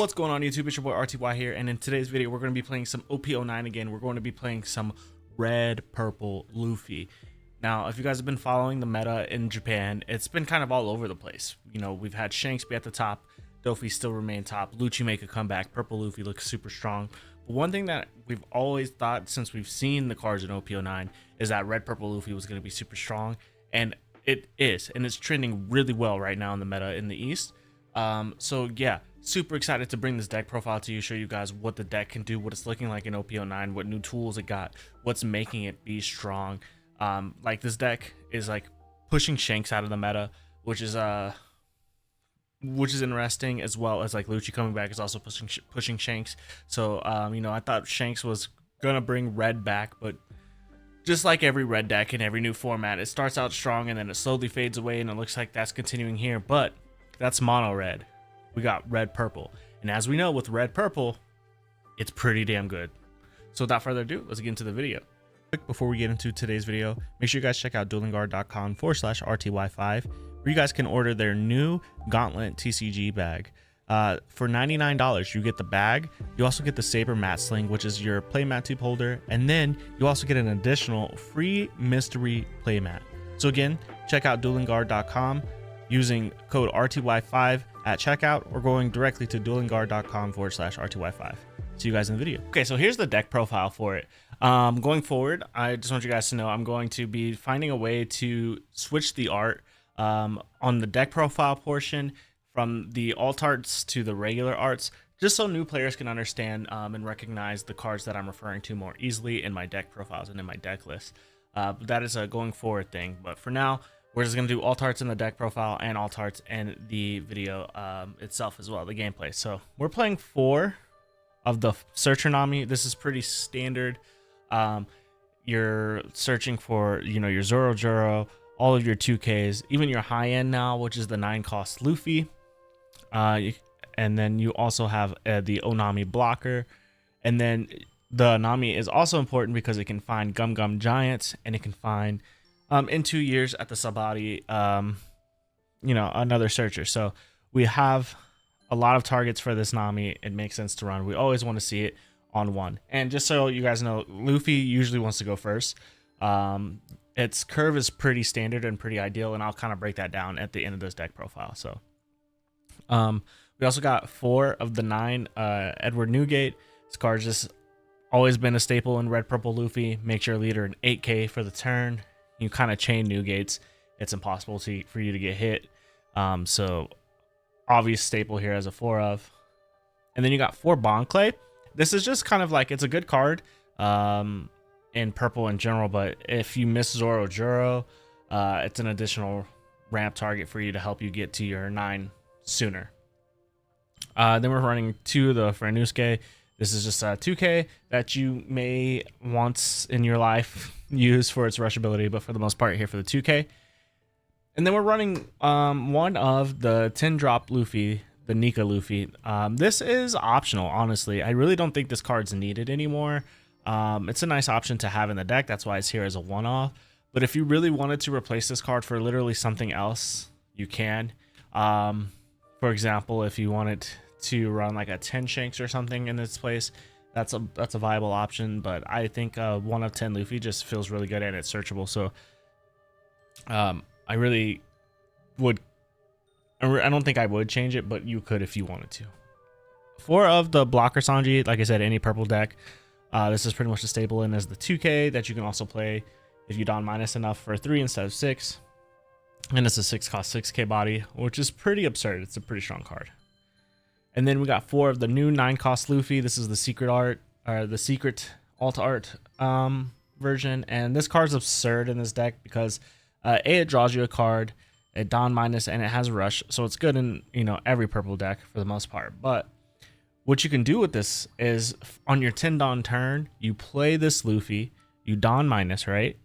What's going on YouTube? It's your boy RTY here, and in today's video we're going to be playing some OP09 again. We're going to be playing some Red Purple Luffy. Now, if you guys have been following the meta in Japan, it's been kind of all over the place. You know, we've had Shanks be at the top, Dofi still remain top, Lucci make a comeback, Purple Luffy looks super strong. But one thing that we've always thought since we've seen the cards in OP09 is that Red Purple Luffy was going to be super strong, and it is, and it's trending really well right now in the meta in the East. So yeah, super excited to bring this deck profile to you, show you guys what the deck can do, what it's looking like in OP09, what new tools it got, what's making it be strong. Like this deck is like pushing Shanks out of the meta, which is interesting, as well as like Lucci coming back is also pushing Shanks. So you know, I thought Shanks was gonna bring red back, but just like every red deck in every new format, it starts out strong and then it slowly fades away, and it looks like that's continuing here. But that's mono red. We got red purple, and as we know with red purple, it's pretty damn good. So without further ado, let's get into the video. Quick before we get into today's video, make sure you guys check out duelingguard.com/RTY5, where you guys can order their new Gauntlet TCG bag. For $99, you get the bag. You also get the Saber Mat Sling, which is your playmat tube holder, and then you also get an additional free mystery playmat. So again, check out duelingguard.com using code RTY5 at checkout, or going directly to duelingguard.com/RTY5. See you guys in the video. Okay, so here's the deck profile for it. Going forward, I just want you guys to know I'm going to be finding a way to switch the art on the deck profile portion from the alt arts to the regular arts, just so new players can understand and recognize the cards that I'm referring to more easily in my deck profiles and in my deck list. That is a going forward thing, but for now, we're just going to do alt arts in the deck profile and alt arts in the video itself as well, the gameplay. So we're playing 4 of the Searcher Nami. This is pretty standard. You're searching for, you know, your Zoro Juro, all of your 2Ks, even your high end now, which is the 9-cost Luffy. And then you also have the Onami blocker. And then the Nami is also important because it can find Gum Gum Giants, and it can find in 2 years at the Sabati, you know, another searcher. So we have a lot of targets for this Nami. It makes sense to run. We always want to see it on 1. And just so you guys know, Luffy usually wants to go first. Its curve is pretty standard and pretty ideal, and I'll kind of break that down at the end of this deck profile. So we also got 4 of the 9 Edward Newgate. This card's just always been a staple in Red Purple Luffy. Makes your leader an 8K for the turn. You kind of chain Newgates, it's impossible for you to get hit. So obvious staple here as a 4 of. And then you got 4 Bon Clay. This is just kind of like, it's a good card in purple in general, but if you miss Zoro Juro, it's an additional ramp target for you to help you get to your 9 sooner. Then we're running 2 of the Franusuke. This is just a 2K that you may once in your life use for its rush ability, but for the most part here for the 2K. And then we're running 1 of the 10-drop Luffy, the Nika Luffy. This is optional, honestly. I really don't think this card's needed anymore. It's a nice option to have in the deck. That's why it's here as a one-off. But if you really wanted to replace this card for literally something else, you can. For example, if you wanted to run like a 10 Shanks or something in this place, that's a viable option. But I think 1 of 10 Luffy just feels really good and it's searchable. So I really would. I don't think I would change it, but you could if you wanted to. 4 of the blocker Sanji, like I said, any purple deck. This is pretty much a staple in as the 2K that you can also play if you don minus enough for 3 instead of 6. And it's a 6-cost 6K body, which is pretty absurd. It's a pretty strong card. And then we got 4 of the new 9-cost Luffy. This is the secret art, or the secret alt art version. And this card's absurd in this deck because A, it draws you a card, it don minus, and it has rush. So it's good in, you know, every purple deck for the most part. But what you can do with this is on your 10 don turn, you play this Luffy, you don minus, right?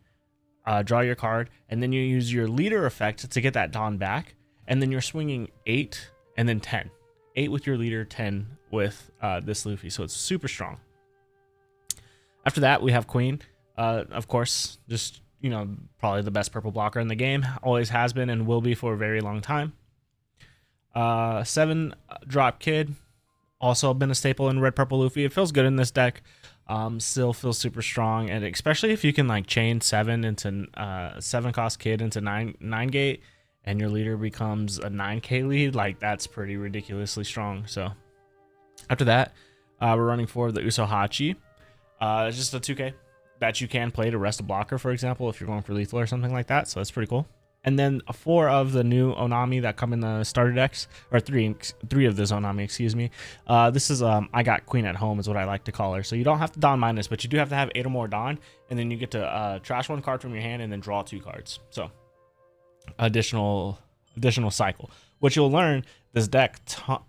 Draw your card, and then you use your leader effect to get that don back, and then you're swinging 8 and then 10. 8 with your leader, 10 with this Luffy, so it's super strong. After that, we have Queen. Of course, just, you know, probably the best purple blocker in the game. Always has been and will be for a very long time. 7 drop Kid. also been a staple in Red Purple Luffy. It feels good in this deck. Still feels super strong, and especially if you can like chain 7 into 7 cost kid into 9 gate, and your leader becomes a 9k lead, like that's pretty ridiculously strong. So after that, we're running for the Usohachi. It's just a 2k that you can play to rest a blocker, for example, if you're going for lethal or something like that. So that's pretty cool. And then 4 of the new Onami that come in the starter decks, or 3 of this Onami, excuse me. This is I got Queen at Home is what I like to call her. So you don't have to Don minus, but you do have to have 8 or more Don, and then you get to trash 1 card from your hand and then draw 2 cards. So additional cycle. What you'll learn, this deck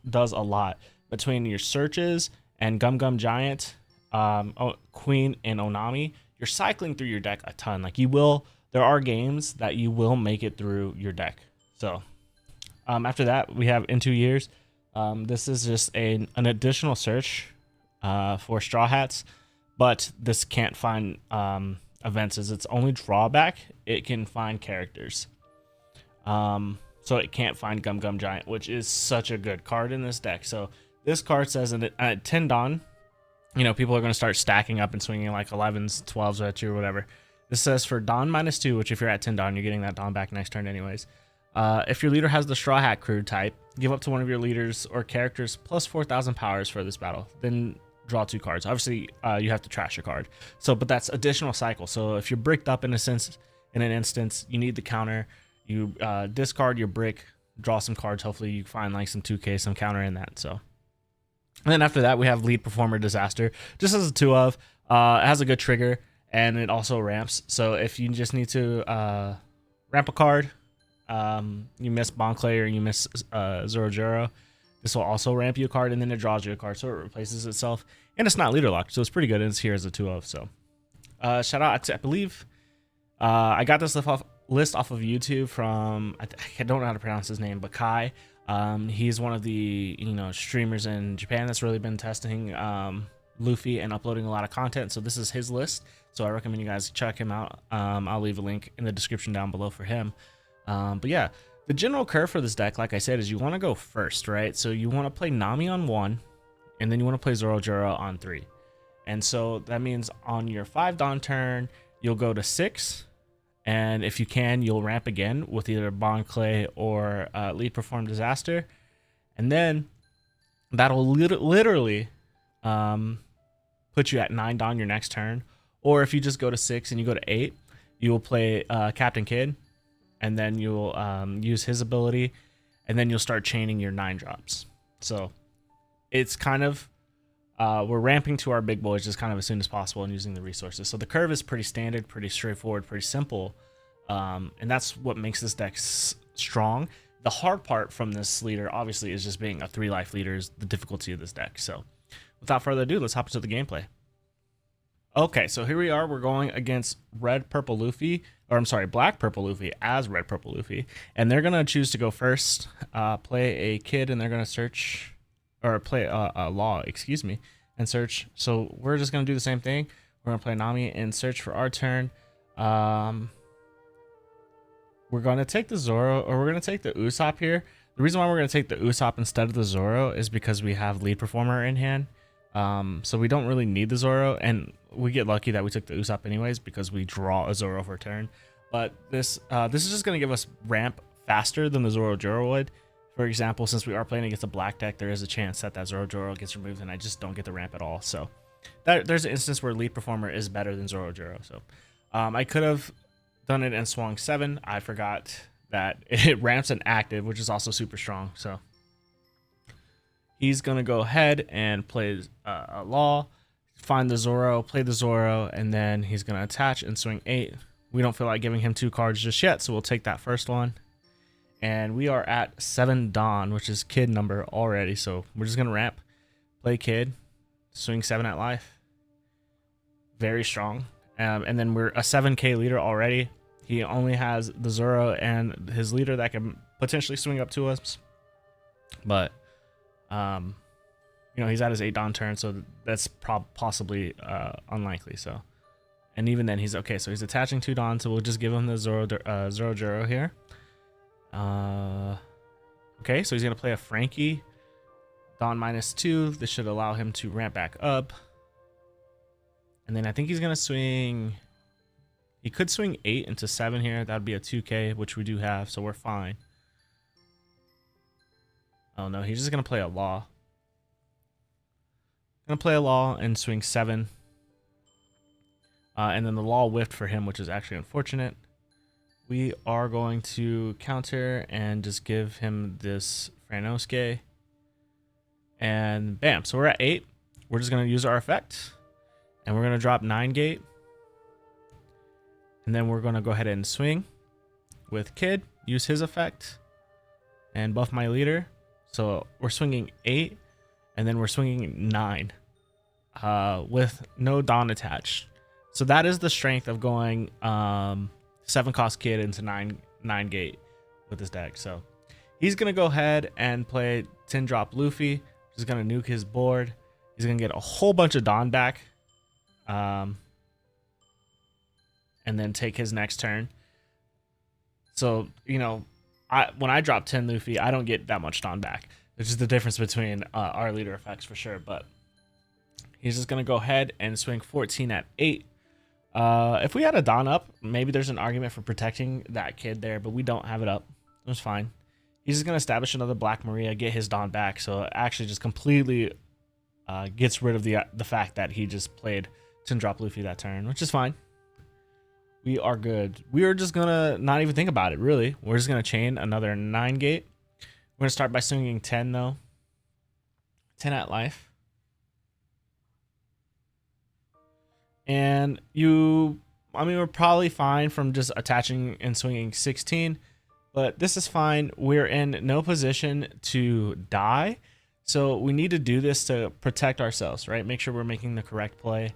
does a lot between your searches and Gum Gum Giant, Queen and Onami. You're cycling through your deck a ton. Like you will. There are games that you will make it through your deck. So after that, we have In 2 Years. This is just an additional search for Straw Hats, but this can't find events. As its only drawback, it can find characters. So it can't find Gum Gum Giant, which is such a good card in this deck. So this card says at 10 Don, you know, people are going to start stacking up and swinging like 11s, 12s at you or whatever. This says for Don -2, which if you're at 10 Don, you're getting that Don back next turn anyways. If your leader has the Straw Hat Crew type, give up to one of your leaders or characters plus 4,000 powers for this battle. Then draw 2 cards. Obviously, you have to trash a card. So, but that's additional cycle. So if you're bricked up in an instance, you need the counter. You discard your brick, draw some cards. Hopefully, you find like some 2k, some counter in that. So, and then after that, we have Lead Performer Disaster. Just as a 2 of, it has a good trigger. And it also ramps. So if you just need to ramp a card, you miss Bonclay or you miss Zorojuro, this will also ramp you a card, and then it draws you a card, so it replaces itself. And it's not leader locked, so it's pretty good. And it's here as a 2 of. So shout out to, I believe I got this list off of YouTube from, I don't know how to pronounce his name, but Kai. He's one of the streamers in Japan that's really been testing Luffy and uploading a lot of content. So this is his list, so I recommend you guys check him out. I'll leave a link in the description down below for him. But yeah, the general curve for this deck, like I said, is you want to go first, right? So you want to play Nami on 1, and then you want to play Zorojuro on 3. And so that means on your 5 Don turn, you'll go to 6, and if you can, you'll ramp again with either Bonclay or Lead Perform Disaster, and then that'll literally put you at 9 Don your next turn. Or if you just go to 6 and you go to 8, you will play Captain Kid, and then you'll use his ability, and then you'll start chaining your 9 drops. So it's kind of we're ramping to our big boys just kind of as soon as possible and using the resources. So the curve is pretty standard, pretty straightforward, pretty simple, and that's what makes this deck strong. The hard part from this leader obviously is just being a 3 life leader, is the difficulty of this deck. So without further ado, let's hop into the gameplay. Okay, so here we are. We're going against Black Purple Luffy as Red Purple Luffy, and they're gonna choose to go first, play a kid, and they're gonna search, or play a law, excuse me, and search. So we're just gonna do the same thing. We're gonna play Nami and search for our turn. We're gonna take the Zoro, or we're gonna take the Usopp here. The reason why we're gonna take the Usopp instead of the Zoro is because we have Lead Performer in hand. So we don't really need the Zoro, and we get lucky that we took the Usopp anyways because we draw a Zoro for a turn. But this is just going to give us ramp faster than the Zorojuro would. For example, since we are playing against a black deck, there is a chance that Zorojuro gets removed and I just don't get the ramp at all. So there's an instance where Lead Performer is better than Zorojuro. So I could have done it and swung 7. I forgot that it ramps an active, which is also super strong. So he's going to go ahead and play a Law, find the Zoro, play the Zoro, and then he's going to attach and swing 8. We don't feel like giving him 2 cards just yet, so we'll take that first one. And we are at 7 Don, which is kid number already, so we're just going to ramp, play kid, swing 7 at life. Very strong. And then we're a 7k leader already. He only has the Zoro and his leader that can potentially swing up to us. But he's at his 8 Don turn, so that's possibly unlikely. So, and even then, he's okay. So he's attaching 2 Don, so we'll just give him the Zorojuro here. Okay, so he's gonna play a Frankie, Dawn -2. This should allow him to ramp back up. And then I think he's going to swing. He could swing 8 into 7 here. That would be a 2K, which we do have, so we're fine. Oh no, he's just going to play a law. Going to play a law and swing 7. And then the law whiffed for him, which is actually unfortunate. We are going to counter and just give him this Franosuke. And bam, so we're at 8. We're just going to use our effect. And we're going to drop 9 gate. And then we're going to go ahead and swing with Kid, use his effect, and buff my leader. So we're swinging 8, and then we're swinging 9 with no Dawn attached. So that is the strength of going 7 cost Kid into 9 gate with this deck. So he's going to go ahead and play 10 drop Luffy, which is going to nuke his board. He's going to get a whole bunch of Dawn back. And then take his next turn. So, you know, when I drop 10 Luffy, I don't get that much Dawn back. Which is the difference between our leader effects for sure. But he's just going to go ahead and swing 14 at 8. If we had a Dawn up, maybe there's an argument for protecting that Kid there, but we don't have it up. It was fine. He's just going to establish another Black Maria, get his Dawn back. So it actually just completely gets rid of the fact that he just played 10 drop Luffy that turn, which is fine. We are good. We are just going to not even think about it, really. We're just going to chain another 9 gate. We're going to start by swinging 10, though. 10 at life. And we're probably fine from just attaching and swinging 16. But this is fine. We're in no position to die. So we need to do this to protect ourselves, right? Make sure we're making the correct play.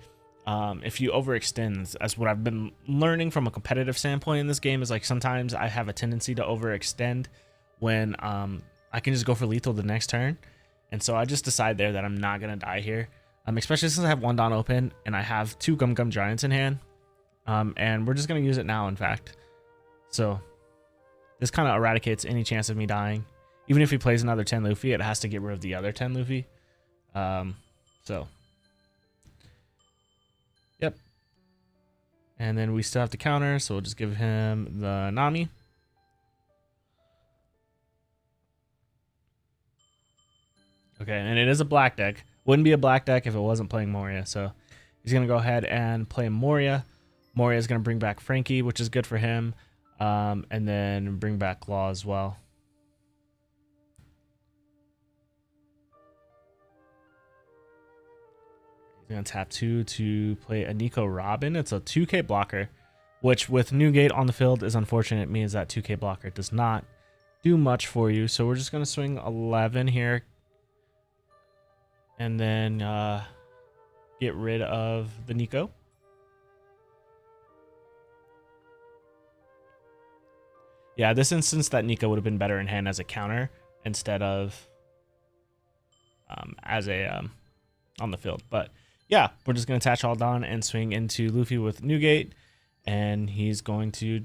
If you overextend, as what I've been learning from a competitive standpoint in this game is like sometimes I have a tendency to overextend when I can just go for lethal the next turn. And so I just decide there that I'm not going to die here, especially since I have 1 Dawn open and I have 2 Gum Gum Giants in hand. And we're just going to use it now, in fact. So this kind of eradicates any chance of me dying. Even if he plays another 10 Luffy, it has to get rid of the other 10 Luffy. So... Yep. And then we still have to counter, so we'll just give him the Nami. Okay, and it is a black deck. Wouldn't be a black deck if it wasn't playing Moria. So he's going to go ahead and play Moria. Moria is going to bring back Frankie, which is good for him. And then bring back Claw as well. Going to tap 2 to play a Nico Robin. It's a 2K blocker, which with Newgate on the field is unfortunate. It means that 2K blocker does not do much for you. So we're just going to swing 11 here. And then get rid of the Nico. Yeah, this instance that Nico would have been better in hand as a counter instead of as a on the field. But yeah, we're just going to attach all Dawn and swing into Luffy with Newgate, and he's going to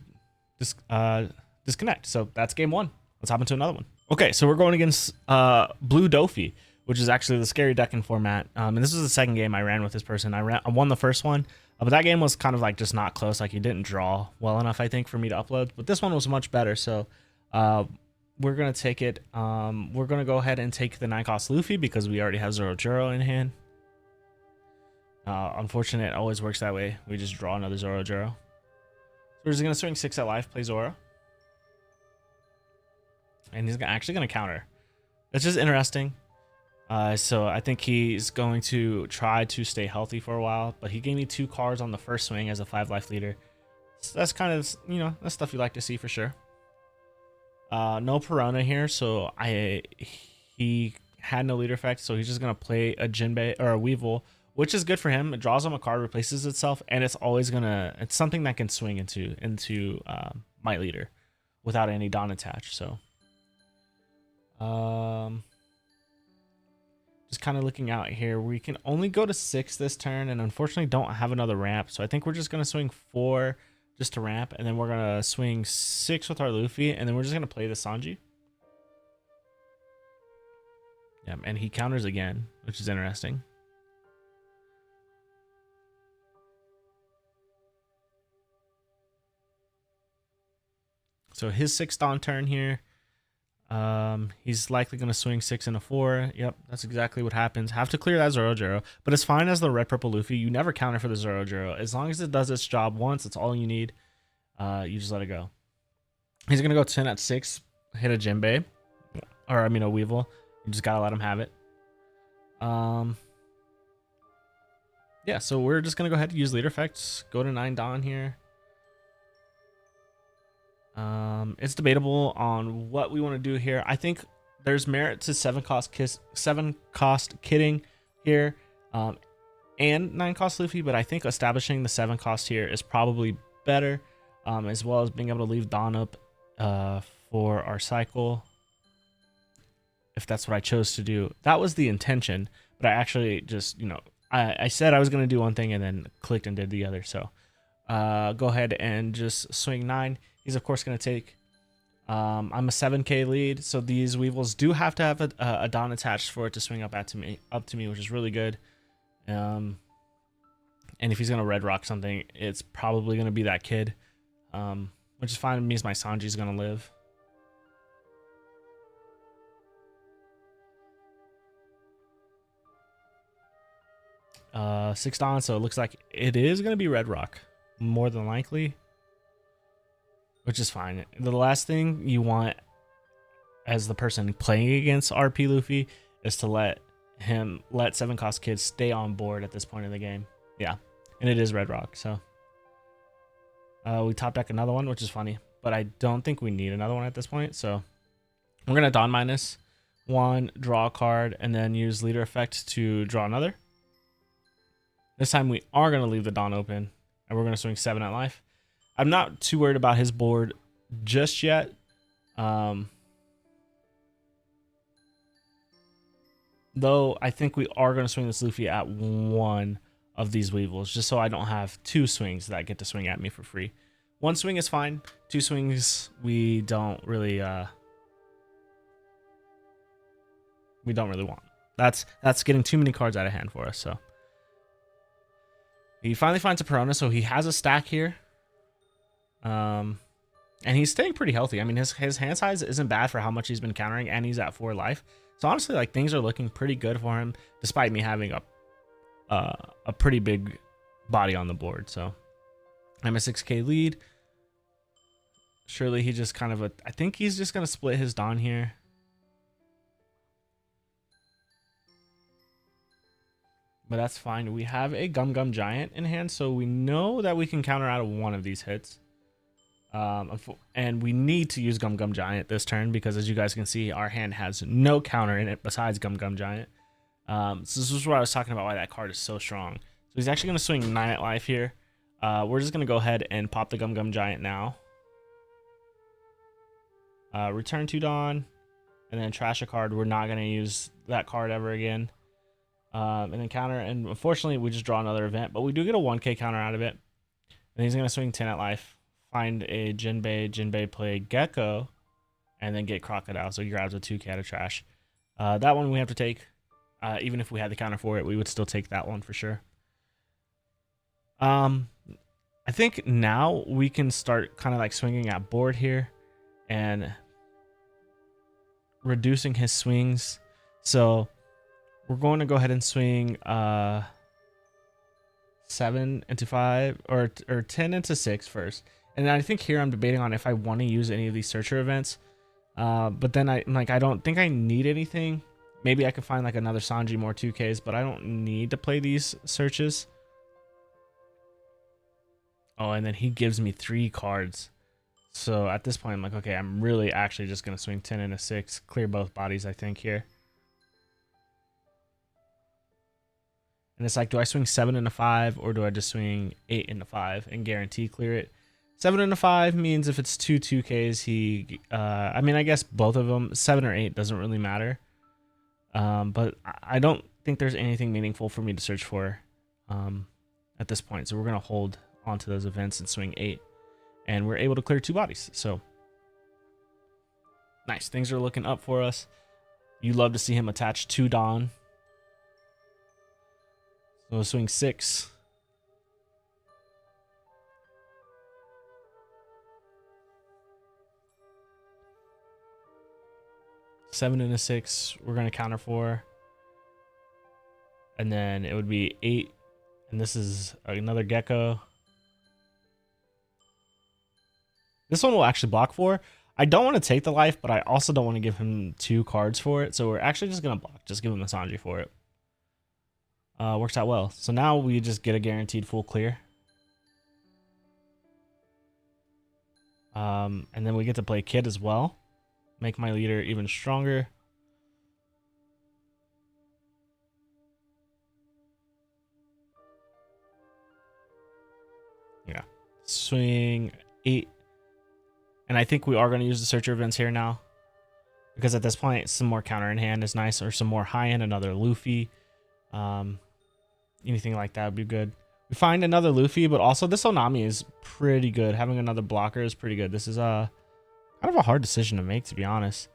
disconnect. So that's game 1. Let's hop into another one. Okay, so we're going against Blue Doflamingo, which is actually the scary deck in format. And this was the second game I ran with this person. I won the first one, but that game was kind of like just not close. Like he didn't draw well enough, I think, for me to upload. But this one was much better. So we're going to take it. We're going to go ahead and take the 9 cost Luffy because we already have Zoro Juro in hand. Unfortunately, it always works that way. We just draw another Zoro Juro. So we're just going to swing 6 at life, play Zoro. And he's actually going to counter. It's just interesting. So I think he's going to try to stay healthy for a while. But he gave me 2 cards on the first swing as a 5 life leader. So that's kind of, you know, that's stuff you like to see for sure. No Piranha here. So he had no leader effect. So he's just going to play a Jinbei or a Weevil, which is good for him. It draws him a card, replaces itself, and it's always it's something that can swing into my leader without any Dawn attached. So just kind of looking out here. We can only go to 6 this turn, and unfortunately don't have another ramp. So I think we're just gonna swing 4 just to ramp, and then we're gonna swing 6 with our Luffy, and then we're just gonna play the Sanji. Yeah, and he counters again, which is interesting. So his 6th Dawn turn here. He's likely going to swing 6 and a 4. Yep, that's exactly what happens. Have to clear that Zoro, but it's fine as the Red Purple Luffy. You never counter for the Zoro. As long as it does its job once, it's all you need. You just let it go. He's going to go 10 at 6, hit a Jinbei. Or, I mean, a Weevil. You just got to let him have it. Yeah, so we're just going to go ahead and use leader effects. Go to 9 Dawn here. It's debatable on what we want to do here. I think there's merit to 7 cost kitting here, and 9 cost Luffy, but I think establishing the 7 cost here is probably better, as well as being able to leave Dawn up for our cycle, if that's what I chose to do. That was the intention, but I actually just, you know, I said I was going to do one thing and then clicked and did the other. So go ahead and just swing 9. He's of course going to take. I'm a 7k lead, so these Weevils do have to have a Dawn attached for it to swing up to me, which is really good. And if he's going to red rock something, it's probably going to be that kid, which is fine. It means my Sanji's going to live. Six Dawn, so it looks like it is going to be red rock, more than likely. Which is fine. The last thing you want as the person playing against RP Luffy is to let 7 cost kids stay on board at this point in the game. Yeah, and it is red rock, so we top deck another one, which is funny, but I don't think we need another one at this point. So we're gonna Dawn -1, draw a card, and then use leader effect to draw another. This time we are gonna leave the Dawn open, and we're gonna swing 7 at life. I'm not too worried about his board just yet. Though I think we are going to swing this Luffy at 1 of these Weevils, just so I don't have 2 swings that get to swing at me for free. 1 swing is fine. 2 swings we don't really want. That's getting too many cards out of hand for us. So he finally finds a Perona, so he has a stack here. And he's staying pretty healthy. I mean, his hand size isn't bad for how much he's been countering, and he's at 4 life. So honestly, like, things are looking pretty good for him, despite me having a pretty big body on the board. So I'm a 6k lead. Surely he just kind of I think he's just gonna split his Dawn here. But that's fine. We have a Gum Giant in hand, so we know that we can counter out of 1 of these hits. And we need to use Gum Giant this turn because, as you guys can see, our hand has no counter in it besides Gum Giant. So this is what I was talking about, why that card is so strong. So he's actually going to swing 9 at life here. We're just going to go ahead and pop the Gum Giant now. Return 2 Dawn, and then trash a card. We're not going to use that card ever again. And then counter, and unfortunately we just draw another event, but we do get a 1k counter out of it. And he's going to swing 10 at life. Find a Jinbei play Gecko, and then get Crocodile, so he grabs a 2k out of trash. That one we have to take. Even if we had the counter for it, we would still take that one for sure. I think now we can start kind of like swinging at board here and reducing his swings. So we're going to go ahead and swing 7 into 5 or 10 into 6 first. And I think here I'm debating on if I want to use any of these searcher events. But then I don't think I need anything. Maybe I could find like another Sanji more 2Ks, but I don't need to play these searches. Oh, and then he gives me 3 cards. So at this point I'm like, okay, I'm really actually just going to swing 10 into 6, clear both bodies, I think, here. And it's like, do I swing 7 into 5 or do I just swing 8 into 5 and guarantee clear it? 7 into 5 means if it's 2 2Ks, I mean, I guess both of them, 7 or 8 doesn't really matter. But I don't think there's anything meaningful for me to search for at this point. So we're going to hold onto those events and swing 8. And we're able to clear 2 bodies. So nice. Things are looking up for us. You love to see him attach 2 Dawn. So swing 6. Seven and a 6. We're gonna counter 4. And then it would be 8. And this is another gecko. This one will actually block 4. I don't want to take the life, but I also don't want to give him 2 cards for it. So we're actually just going to block. Just give him a Sanji for it. Works out well. So now we just get a guaranteed full clear. And then we get to play Kid as well. Make my leader even stronger. Yeah. Swing 8. And I think we are going to use the searcher events here now. Because at this point, some more counter in hand is nice. Or some more high end, another Luffy. Anything like that would be good. We find another Luffy, but also this Onami is pretty good. Having another blocker is pretty good. This is kind of a hard decision to make, to be honest.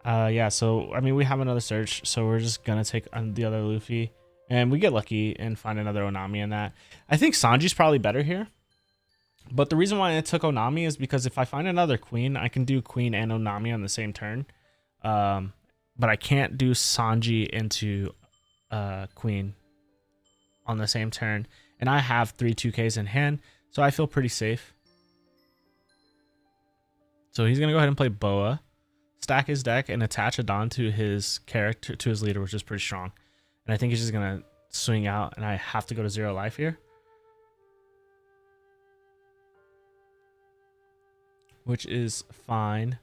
Yeah, so, I mean, we have another search. So we're just going to take the other Luffy. And we get lucky and find another Onami in that. I think Sanji's probably better here. But the reason why I took Onami is because if I find another queen, I can do queen and Onami on the same turn. But I can't do Sanji into queen on the same turn. And I have 3 2Ks in hand, so I feel pretty safe. So he's going to go ahead and play Boa, stack his deck, and attach a Don to his character, to his leader, which is pretty strong. And I think he's just going to swing out, and I have to go to 0 life here. Which is fine.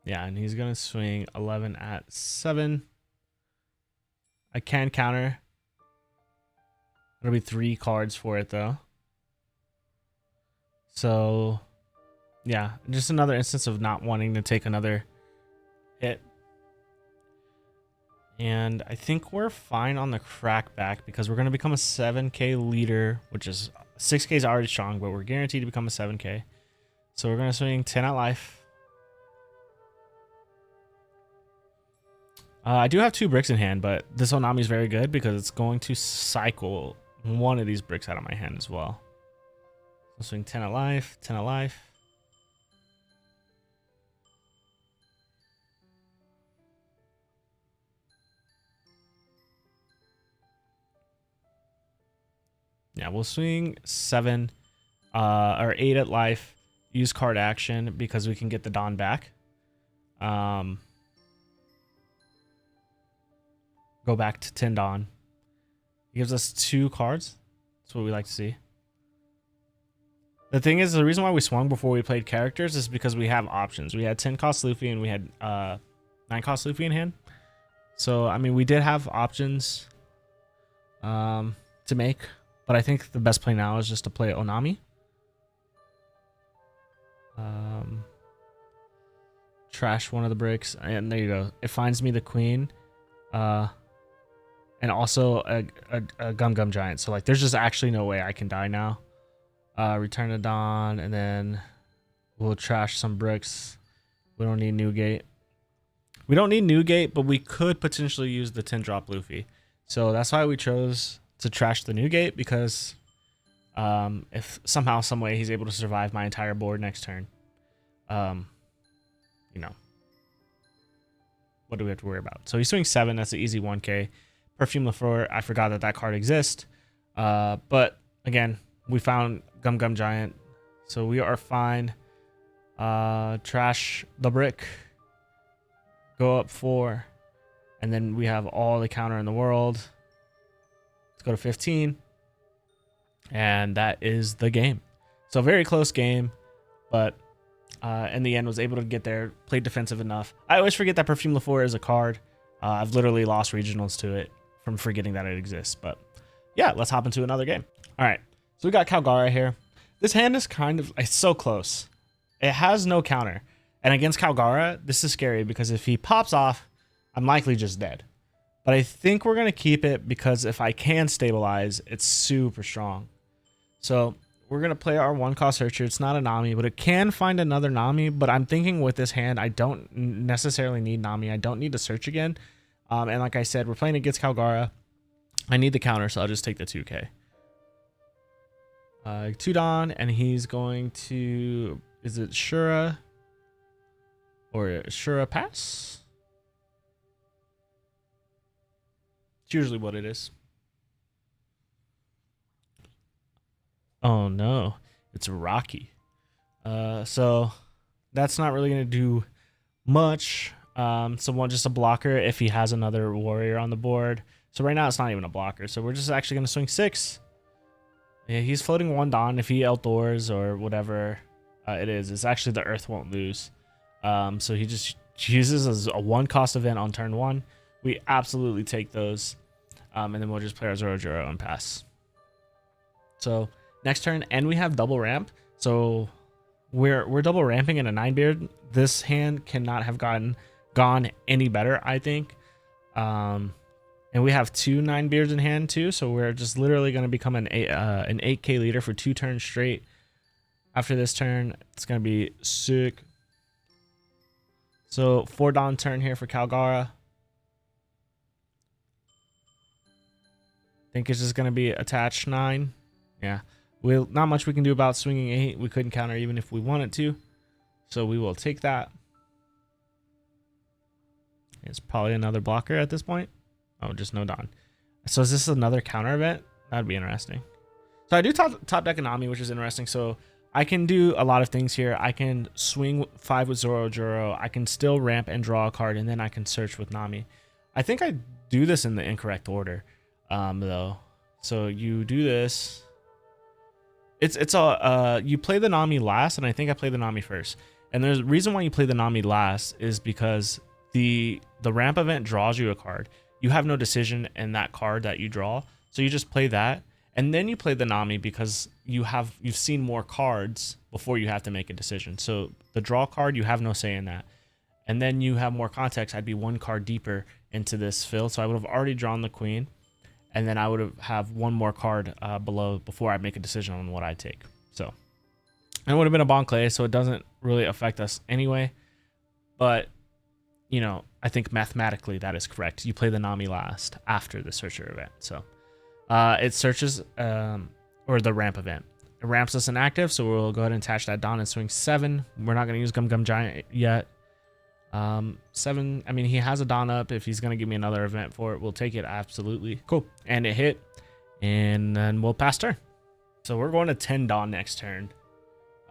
Yeah, and he's going to swing 11 at 7. I can counter. It'll be 3 cards for it, though. So, yeah, just another instance of not wanting to take another hit. And I think we're fine on the crackback because we're going to become a 7K leader, which is 6K is already strong, but we're guaranteed to become a 7K. So we're going to swing 10 at life. I do have 2 bricks in hand, but this Onami is very good because it's going to cycle one of these bricks out of my hand as well. So swing 10 at life, 10 at life. Yeah, we'll swing 7 or 8 at life. Use card action because we can get the Dawn back. Go back to 10 Dawn. It gives us 2 cards. That's what we like to see. The thing is, the reason why we swung before we played characters is because we have options. We had 10 cost Luffy and we had 9 cost Luffy in hand. So, I mean, we did have options to make. But I think the best play now is just to play Onami. Trash one of the bricks. And there you go. It finds me the queen. And also a Gum Gum Giant. So, like, there's just actually no way I can die now. Return to Dawn. And then we'll trash some bricks. We don't need Newgate. We don't need Newgate, but we could potentially use the 10-drop Luffy. So, that's why we chose to trash the Newgate, because if somehow, some way he's able to survive my entire board next turn, you know, what do we have to worry about? So he swings 7. That's an easy 1K. Perfume Lafleur, I forgot that card exists. But again, we found Gum Gum Giant, so we are fine. Trash the brick. Go up 4, and then we have all the counter in the world. Let's go to 15. And that is the game. So very close game, but in the end was able to get there, played defensive enough. I always forget that Perfume Lafleur is a card. I've literally lost regionals to it from forgetting that it exists. But yeah, let's hop into another game. All right, so we got Kalgara here. This hand is kind of, it's so close. It has no counter. And against Kalgara, this is scary because if he pops off, I'm likely just dead. But I think we're going to keep it because if I can stabilize, it's super strong. So we're going to play our 1-cost searcher. It's not a Nami, but it can find another Nami. But I'm thinking with this hand, I don't necessarily need Nami. I don't need to search again. And like I said, we're playing against Kalgara. I need the counter, so I'll just take the 2K. 2 Don, and he's going to... Is it Shura? Or Shura Pass? It's usually what it is. Oh no, it's Rocky. So that's not really gonna do much. Just a blocker if he has another warrior on the board. So right now it's not even a blocker. So we're just actually gonna swing 6. Yeah, he's floating 1 Dawn if he outdoors or whatever it is. It's actually the Earth won't lose. So he just uses as a 1-cost event on turn 1. We absolutely take those. And then we'll just play our Zoro Juro and pass. So next turn, and we have double ramp. So we're double ramping in a 9-beard. This hand cannot have gone any better, I think. And we have 2 9-beards in hand too. So we're just literally going to become an 8K leader for 2 turns straight. After this turn, it's going to be sick. So 4 Dawn turn here for Kalgara. Think it's just going to be attached 9. Yeah. Not much we can do about swinging 8. We couldn't counter even if we wanted to. So we will take that. It's probably another blocker at this point. Oh, just no Dawn. So is this another counter event? That'd be interesting. So I do top deck Nami, which is interesting. So I can do a lot of things here. I can swing 5 with Zoro Juro. I can still ramp and draw a card, and then I can search with Nami. I think I do this in the incorrect order, though. So you do this. It's a you play the Nami last, and I think I play the Nami first. And there's a reason why you play the Nami last is because the ramp event draws you a card. You have no decision in that card that you draw, so you just play that, and then you play the Nami because you've seen more cards before you have to make a decision. So the draw card, you have no say in that, and then you have more context. I'd be 1 card deeper into this fill, so I would have already drawn the queen, and then I would have 1 more card below before I make a decision on what I take. So it would have been a bon clay, so it doesn't really affect us anyway. But you know, I think mathematically that is correct. You play the Nami last after the searcher event. So it searches or the ramp event. It ramps us inactive, so we'll go ahead and attach that Dawn and swing 7. We're not going to use Gum Giant yet. 7, I mean, he has a Dawn up. If he's going to give me another event for it, we'll take it. Absolutely. Cool. And it hit. And then we'll pass turn. So we're going to 10 Dawn next turn.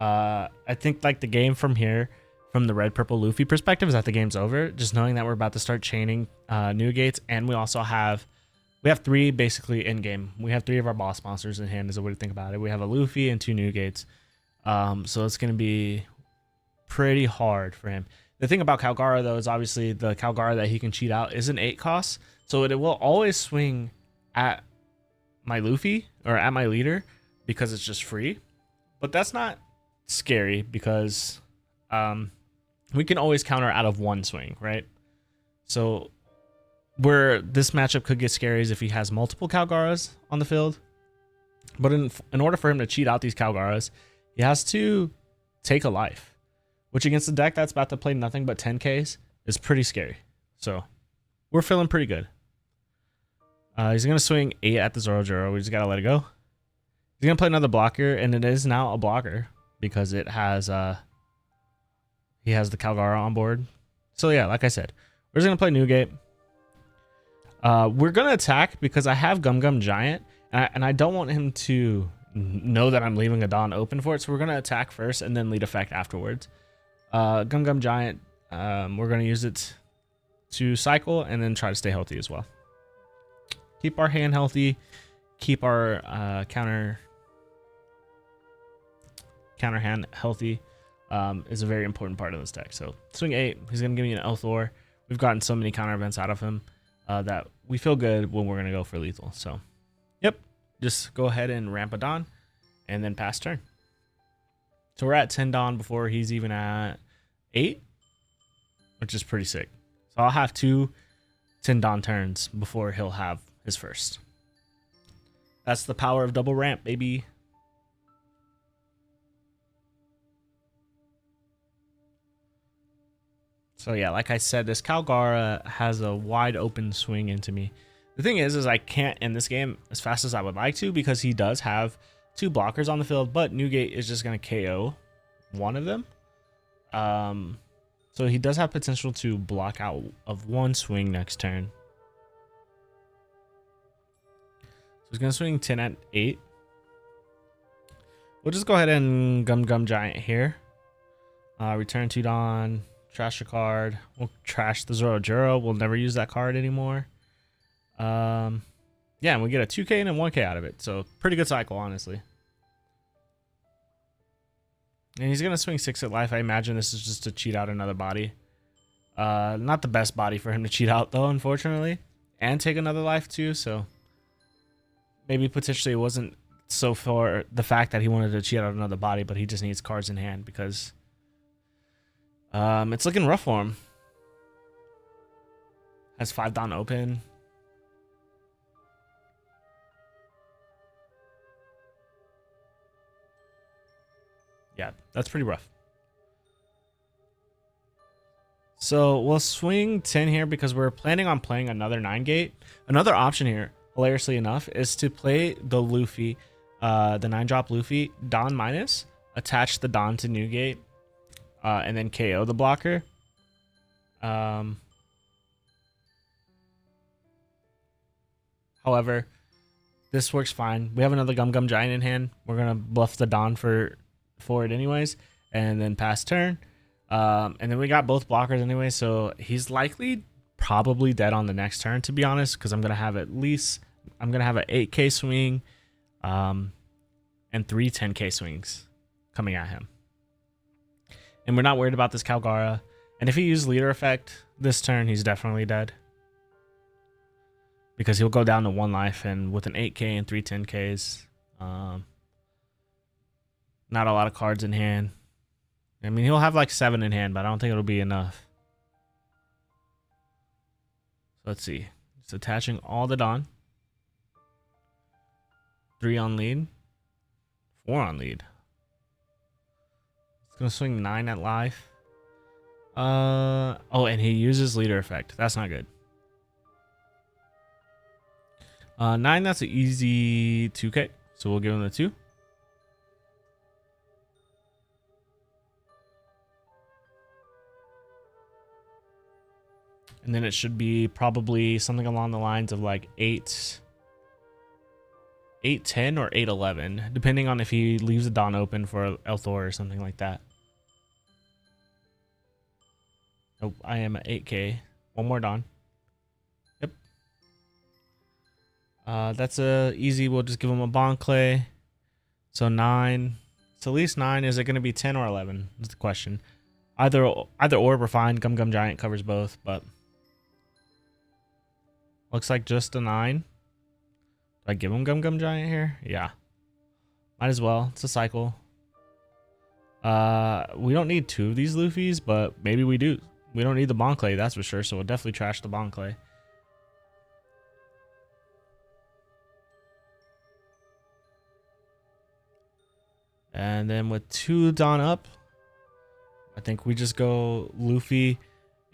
I think like the game from here, from the Red Purple Luffy perspective, is that the game's over. Just knowing that we're about to start chaining new gates, and we also have 3 basically in game. We have 3 of our boss monsters in hand is a way to think about it. We have a Luffy and 2 new gates. So it's going to be pretty hard for him. The thing about Kalgara though is obviously the Kalgara that he can cheat out is an 8 cost, so it will always swing at my Luffy or at my leader because it's just free. But that's not scary because we can always counter out of 1 swing, right? So where this matchup could get scary is if he has multiple Kalgaras on the field. But in order for him to cheat out these Kalgaras, he has to take a life, which against a deck that's about to play nothing but 10Ks is pretty scary. So we're feeling pretty good. He's going to swing 8 at the Zoro Juro. We just got to let it go. He's going to play another blocker, and it is now a blocker because it has he has the Kalgara on board. So yeah, like I said, we're just going to play Newgate. We're going to attack because I have Gum Giant, and I don't want him to know that I'm leaving a Dawn open for it. So we're going to attack first and then lead effect afterwards. Gum Giant, we're going to use it to cycle and then try to stay healthy as well. Keep our hand healthy. Keep our counter hand healthy is a very important part of this deck. So swing 8. He's going to give me an L4. We've gotten so many counter events out of him that we feel good when we're going to go for lethal. So, yep. Just go ahead and ramp a Dawn and then pass turn. So we're at 10 Dawn before he's even at 8, which is pretty sick. So I'll have 2 10 Dawn turns before he'll have his first. That's the power of double ramp, baby. So yeah, like I said, this Kalgara has a wide open swing into me. The thing is I can't end this game as fast as I would like to because he does have 2 blockers on the field, but Newgate is just going to KO one of them. So he does have potential to block out of 1 swing next turn. So he's going to swing 10 at 8. We'll just go ahead and Gum Giant here. Return 2 Don, trash a card. We'll trash the Zoro. We'll never use that card anymore. Yeah, and we get a 2K and a 1K out of it. So pretty good cycle, honestly. And he's going to swing 6 at life. I imagine this is just to cheat out another body. Not the best body for him to cheat out, though, unfortunately. And take another life, too. So maybe potentially it wasn't so for the fact that he wanted to cheat out another body, but he just needs cards in hand because it's looking rough for him. Has 5 Don open. Yeah, that's pretty rough. So we'll swing 10 here because we're planning on playing another 9 gate. Another option here, hilariously enough, is to play the Luffy, the 9-drop Luffy, Don minus, attach the Don to Newgate, and then KO the blocker. However, this works fine. We have another Gum Giant in hand. We're going to bluff the Don for it anyways, and then pass turn. And then we got both blockers anyway, so he's likely probably dead on the next turn, to be honest, because I'm going to have an 8K swing and 3 10K swings coming at him. And we're not worried about this Kalgara. And if he uses leader effect this turn, he's definitely dead. Because he'll go down to 1 life, and with an 8K and 3 10Ks, not a lot of cards in hand. I mean, he'll have like 7 in hand, but I don't think it'll be enough. So let's see. It's attaching all the Don. 3 on lead. 4 on lead. It's going to swing 9 at life. Oh, and he uses leader effect. That's not good. 9, that's an easy 2K. So we'll give him the 2. And then it should be probably something along the lines of like 8, 10 or 8, 11, depending on if he leaves the Don open for Elthor or something like that. Nope, I am at 8K. 1 more Don. Yep. That's easy. We'll just give him a Bon Clay. So 9. So at least 9. Is it going to be 10 or 11? That's the question. Either or, we're fine. Gum Giant covers both, but looks like just a 9. Do I give him Gum Giant here? Yeah. Might as well. It's a cycle. We don't need 2 of these Luffys, but maybe we do. We don't need the Bon Clay, that's for sure. So we'll definitely trash the Bon Clay. And then with 2 Don up, I think we just go Luffy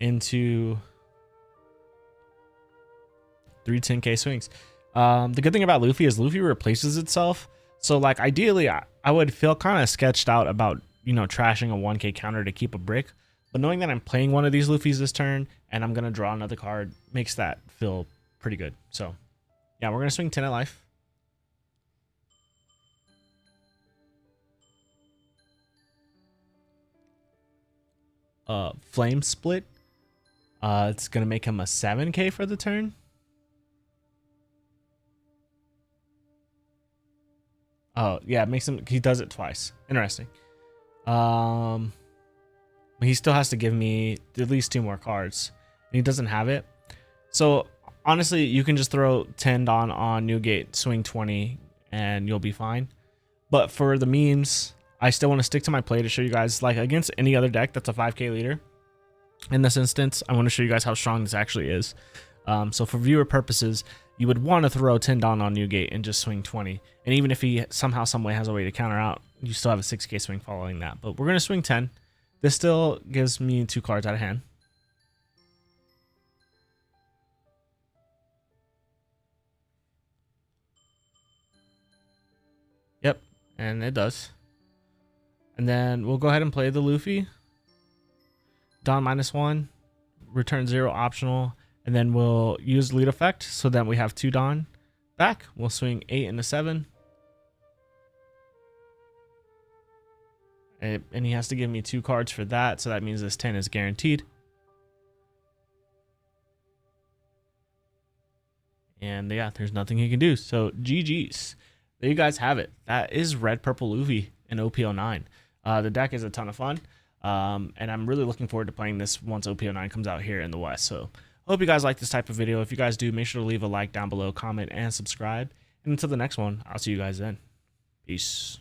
into 3 10K swings. The good thing about Luffy is Luffy replaces itself. So like ideally I would feel kind of sketched out about, you know, trashing a 1K counter to keep a brick. But knowing that I'm playing one of these Luffys this turn and I'm going to draw another card makes that feel pretty good. So yeah, we're going to swing 10 at life. Flame Split. It's going to make him a 7K for the turn. Oh, yeah, it makes him, he does it twice. Interesting. He still has to give me at least 2 more cards. And he doesn't have it. So, honestly, you can just throw 10 Don on Newgate, swing 20, and you'll be fine. But for the memes, I still want to stick to my play to show you guys, like, against any other deck that's a 5K leader. In this instance, I want to show you guys how strong this actually is. So for viewer purposes, you would want to throw 10 Don on Newgate and just swing 20. And even if he somehow, some way has a way to counter out, you still have a 6K swing following that. But we're going to swing 10. This still gives me 2 cards out of hand. And it does. And then we'll go ahead and play the Luffy. Don -1, return 0 optional, and then we'll use lead effect so that we have 2 Don back. We'll swing 8 into 7. And he has to give me 2 cards for that, so that means this 10 is guaranteed. And yeah, there's nothing he can do. So GG's. There you guys have it. That is Red Purple Luffy in OP09. The deck is a ton of fun. And I'm really looking forward to playing this once OP09 comes out here in the West. So I hope you guys like this type of video. If you guys do, make sure to leave a like down below, comment, and subscribe. And until the next one, I'll see you guys then. Peace.